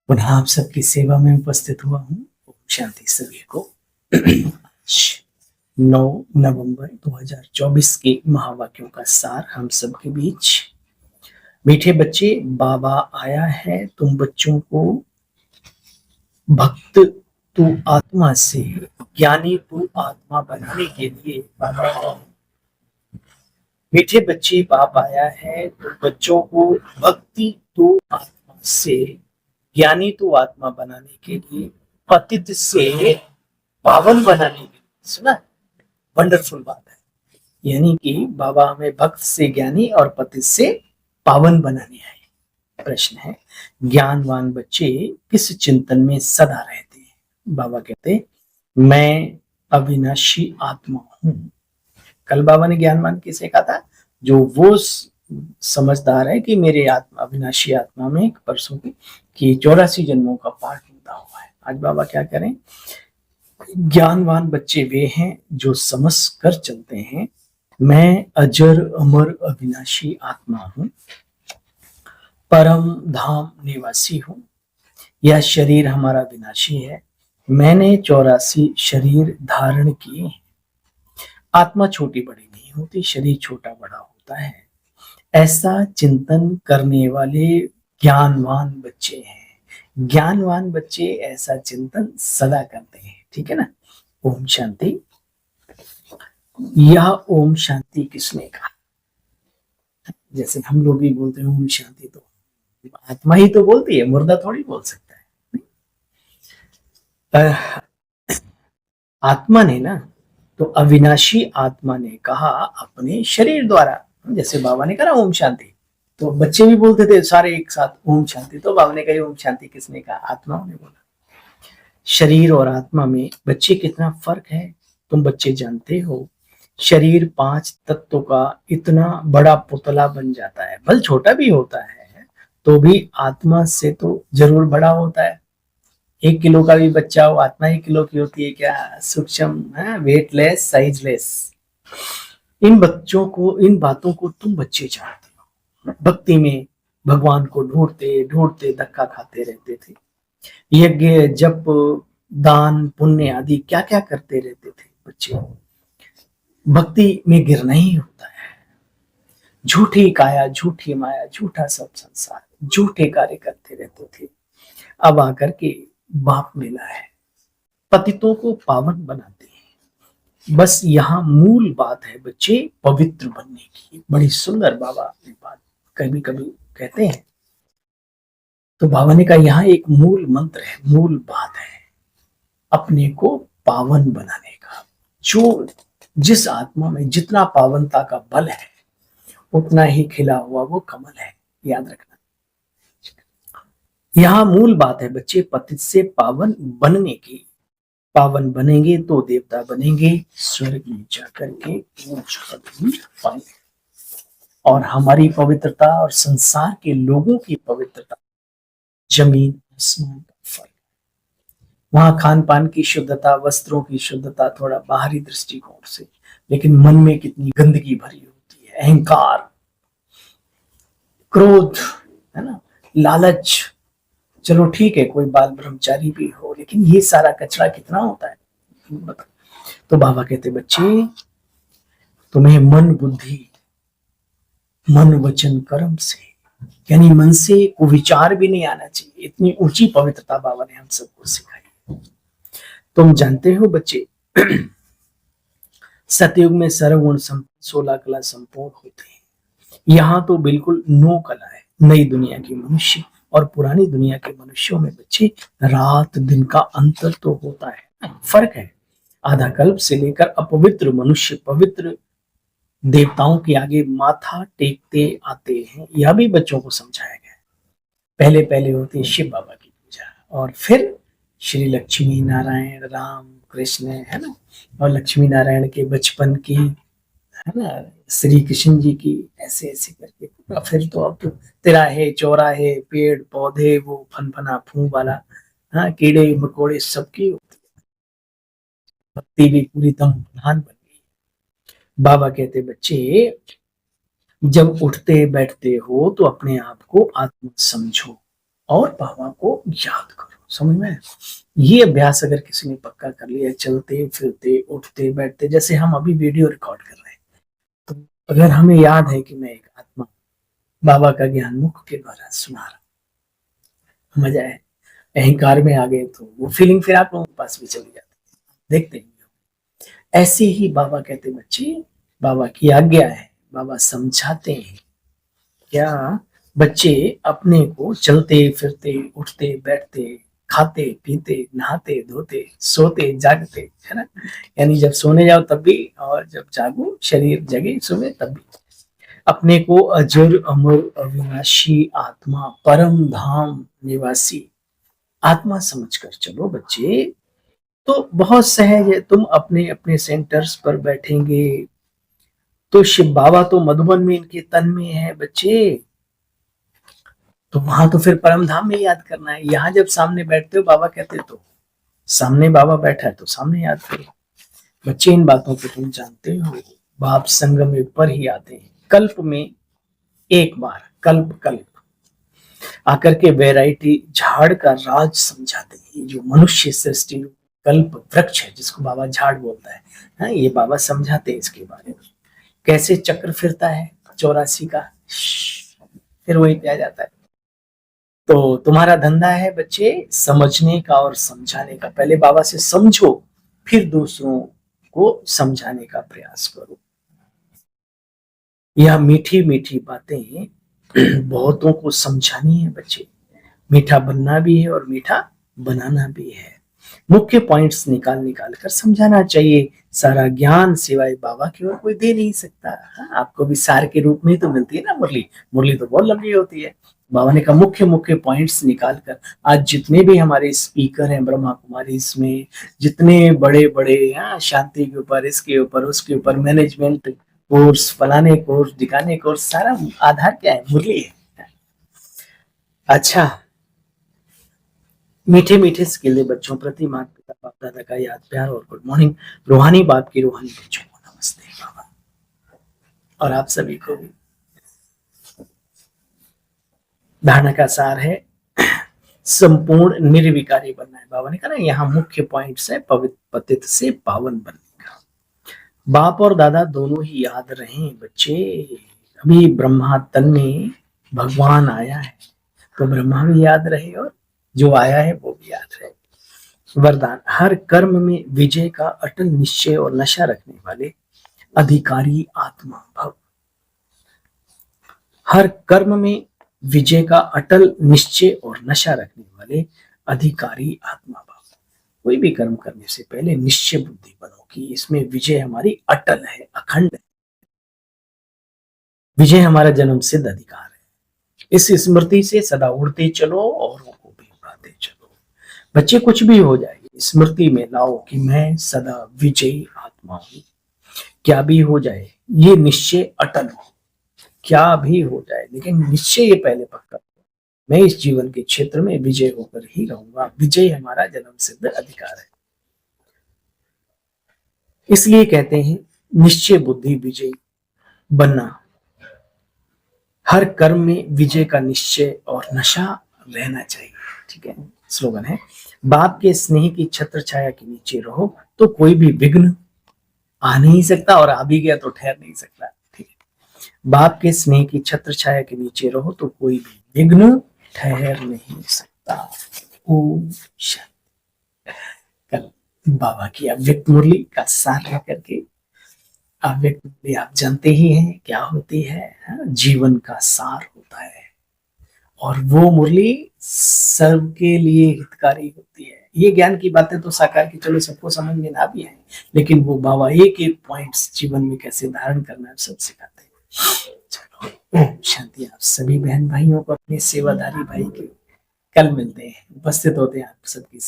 पुनः आप सबकी सेवा में उपस्थित हुआ हूँ। ओम शांति सभी को। आज 9 नवंबर 2024 के महावाक्यों का सार हम सबके बीच। मीठे बच्चे, बाबा आया है तुम बच्चों को भक्त तू आत्मा से ज्ञानी तू आत्मा बनाने के लिए बाबा आया है। मीठे बच्चे, बाप आया है तुम बच्चों को भक्ति तू आत्मा से ज्ञानी तो आत्मा बनाने के लिए, पतित से पावन बनाने के लिए। सुना, वंडरफुल बात है। यानी कि बाबा हमें भक्त से ज्ञानी और पतित से पावन बनाने आए। प्रश्न है, ज्ञानवान बच्चे किस चिंतन में सदा रहते हैं? बाबा कहते, मैं अविनाशी आत्मा हूं। कल बाबा ने ज्ञानवान किसे कहा था? जो वो समझदार है कि मेरे आत्मा अविनाशी आत्मा में परसों की 84 जन्मों का पाठ होता हुआ है। आज बाबा क्या करें? ज्ञानवान बच्चे वे हैं जो समझ कर चलते हैं, मैं अजर अमर अविनाशी आत्मा हूं, परम धाम निवासी हूं। यह शरीर हमारा विनाशी है, मैंने 84 शरीर धारण किए हैं। आत्मा छोटी बड़ी नहीं होती, शरीर छोटा बड़ा होता है। ऐसा चिंतन करने वाले ज्ञानवान बच्चे हैं। ज्ञानवान बच्चे ऐसा चिंतन सदा करते हैं। ठीक है ना? ओम शांति। यह ओम शांति किसने कहा? जैसे हम लोग भी बोलते हैं ओम शांति, तो आत्मा ही तो बोलती है, मुर्दा थोड़ी बोल सकता है। आत्मा ने ना, तो अविनाशी आत्मा ने कहा अपने शरीर द्वारा। जैसे बाबा ने कहा ओम शांति, तो बच्चे भी बोलते थे सारे एक साथ ओम शांति। तो बाबा ने कहा ओम शांति किसने कहा? आत्माओं ने बोला। शरीर और आत्मा में बच्चे कितना फर्क है तुम बच्चे जानते हो। शरीर 5 तत्वों का इतना बड़ा पुतला बन जाता है, भले छोटा भी होता है तो भी आत्मा से तो जरूर बड़ा होता है। 1 किलो का भी बच्चा हो, आत्मा 1 किलो की होती है क्या? सूक्ष्म है, वेटलेस, साइजलेस। इन बच्चों को, इन बातों को तुम बच्चे जानते हो। भक्ति में भगवान को ढूंढते ढूंढते धक्का खाते रहते थे। यज्ञ, जप, दान, पुण्य आदि क्या क्या करते रहते थे बच्चे। भक्ति में गिरना ही होता है। झूठी काया, झूठी माया, झूठा सब संसार, झूठे कार्य करते रहते थे। अब आकर के बाप मिला है, पतितों को पावन बनाते हैं। बस यहाँ मूल बात है बच्चे पवित्र बनने की। बड़ी सुंदर बाबा ने बात कभी कभी कहते हैं। तो बाबा ने कहा यहाँ एक मूल मंत्र है, मूल बात है अपने को पावन बनाने का। जो जिस आत्मा में जितना पावनता का बल है उतना ही खिला हुआ वो कमल है, याद रखना। यहाँ मूल बात है बच्चे पतित से पावन बनने की। पावन बनेंगे तो देवता बनेंगे, स्वर्ग में जाकर के ऊंच पद भी पाएंगे। और हमारी पवित्रता और संसार के लोगों की पवित्रता जमीन आसमान का फर्क। वहां खान पान की शुद्धता, वस्त्रों की शुद्धता थोड़ा बाहरी दृष्टिकोण से, लेकिन मन में कितनी गंदगी भरी होती है। अहंकार, क्रोध, है ना, लालच। चलो ठीक है, कोई बाल ब्रह्मचारी भी हो, लेकिन ये सारा कचरा कितना होता है। तो बाबा कहते बच्चे तुम्हें मन बुद्धि, मन वचन कर्म से, यानी मन से को विचार भी नहीं आना चाहिए। इतनी ऊंची पवित्रता बाबा ने हम सबको सिखाई। तुम जानते हो बच्चे, सतयुग में सर्वगुण 16 कला संपूर्ण होते हैं। यहाँ तो बिल्कुल 9 कला है। नई दुनिया के मनुष्य और पुरानी दुनिया के मनुष्यों में बच्चे रात दिन का अंतर तो होता है, फर्क है। आधा कल्प से लेकर अपवित्र मनुष्य पवित्र देवताओं के आगे माथा टेकते आते हैं। यह भी बच्चों को समझाया गया। पहले पहले होती है शिव बाबा की पूजा, और फिर श्री लक्ष्मी नारायण, राम कृष्ण, है ना, और लक्ष्मी नारायण के बचपन की, है ना, श्री कृष्ण जी की, ऐसे ऐसे करके। फिर तो अब तो तिराहे चौराहे, पेड़ पौधे, वो फनफना फूं वाला, हाँ, कीड़े मकोड़े सबकी होती है। भक्ति भी पूरी दम प्रधान बन गई। बाबा कहते बच्चे जब उठते बैठते हो तो अपने आप को आत्मा समझो और बाबा को याद करो। समझ में? ये अभ्यास अगर किसी ने पक्का कर लिया, चलते फिरते उठते बैठते, जैसे हम अभी वीडियो रिकॉर्ड कर रहे हैं, तो अगर हमें याद है कि मैं एक आत्मा बाबा का ज्ञान मुख के द्वारा सुना रहा, मजा है। अहंकार में आ गए तो वो फीलिंग फिर आप लोगों के पास भी चली जाती है, देखते हैं। ऐसे ही बाबा कहते बच्चे, बाबा की आज्ञा है, बाबा समझाते हैं क्या बच्चे अपने को चलते फिरते उठते बैठते खाते पीते नहाते धोते सोते जागते, है ना? यानी जब सोने जाओ तब भी, और जब जागो शरीर जगे सुबह तब भी, अपने को अजर अमर अविनाशी आत्मा परम धाम निवासी आत्मा समझकर चलो बच्चे। तो बहुत सहज है, तुम अपने अपने सेंटर्स पर बैठेंगे तो शिव बाबा तो मधुबन में इनके तन में है बच्चे, तो वहां तो फिर परम धाम में याद करना है। यहाँ जब सामने बैठते हो बाबा कहते तो सामने बाबा बैठा है तो सामने याद करो। बच्चे इन बातों को तुम जानते हो, बाप संग में पर ही आते हैं, कल्प में एक बार, कल्प कल्प आकर के वैरायटी झाड़ का राज समझाते हैं। जो मनुष्य सृष्टि कल्प वृक्ष है जिसको बाबा झाड़ बोलता है, हाँ, ये बाबा समझाते हैं इसके बारे में, कैसे चक्र फिरता है 84 का, फिर वही पे आ जाता है। तो तुम्हारा धंधा है बच्चे समझने का और समझाने का। पहले बाबा से समझो, फिर दूसरों को समझाने का प्रयास करो। यह मीठी मीठी बातें बहुतों को समझानी है बच्चे। मीठा बनना भी है और मीठा बनाना भी है। मुख्य पॉइंट्स निकाल निकाल कर समझाना चाहिए। सारा ज्ञान सिवाय बाबा की और कोई दे नहीं सकता। हाँ, आपको भी सार के रूप में ही तो मिलती है ना मुरली। मुरली तो बहुत लंबी होती है। बाबा ने कहा मुख्य मुख्य पॉइंट्स निकाल कर, आज जितने भी हमारे स्पीकर हैं ब्रह्मा कुमारी इसमें, जितने बड़े बड़े, हाँ, शांति के ऊपर, इसके ऊपर, उसके ऊपर, मैनेजमेंट कोर्स, फलाने कोर्स, दिखाने कोर्स, सारा आधार क्या है? मुरली है। अच्छा, मीठे मीठे स्किले बच्चों प्रति माता पिता बाप दादा का याद प्यार और गुड मॉर्निंग। रूहानी बाप की रूहानी बच्चों को नमस्ते बाबा, और आप सभी को भी। धारणा का सार है संपूर्ण निर्विकारी बनना है। बाबा ने कहा ना यहाँ मुख्य पॉइंट्स है पवित्र पतित से पावन बनने का। बाप और दादा दोनों ही याद रहे बच्चे। अभी ब्रह्मा तन में भगवान आया है तो ब्रह्मा भी याद रहे और जो आया है वो भी याद रहे। वरदान, हर कर्म में विजय का अटल निश्चय और नशा रखने वाले अधिकारी आत्मा भव। हर कर्म में विजय का अटल निश्चय और नशा रखने वाले अधिकारी आत्मा भाव। कोई भी कर्म करने से पहले निश्चय बुद्धि बनो कि इसमें विजय हमारी अटल है, अखंड है। विजय हमारा जन्म सिद्ध अधिकार है। इस स्मृति से सदा उड़ते चलो और को भी उड़ाते चलो। बच्चे कुछ भी हो जाए स्मृति में लाओ कि मैं सदा विजयी आत्मा हूं। क्या भी हो जाए ये निश्चय अटल हो, क्या भी हो जाए लेकिन निश्चय ये पहले पक्का, मैं इस जीवन के क्षेत्र में विजय होकर ही रहूंगा। विजय हमारा जन्म सिद्ध अधिकार है। इसलिए कहते हैं निश्चय बुद्धि विजयी बनना। हर कर्म में विजय का निश्चय और नशा रहना चाहिए। ठीक है, स्लोगन है बाप के स्नेह की छत्र छाया के नीचे रहो तो कोई भी विघ्न आ नहीं सकता, और आ भी गया तो ठहर नहीं सकता। ठीक है, बाप के स्नेह की छत्र छाया के नीचे रहो तो कोई भी विघ्न ठहर नहीं सकता। ओम शांति। कल बाबा की अव्यक्त मुरली का सार रह करके, अव्यक्त मुरली आप जानते ही हैं क्या होती है, जीवन का सार होता है, और वो मुरली सबके लिए हितकारी होती है। ये ज्ञान की बातें तो साकार की चलो सबको समझ में ना भी है, लेकिन वो बाबा एक एक पॉइंट्स जीवन में कैसे धारण करना है सब सिखाते हैं। चलो ओम शांति। आप सभी बहन भाइयों को, अपने सेवाधारी भाई के कल मिलते हैं, उपस्थित होते हैं आप सबकी।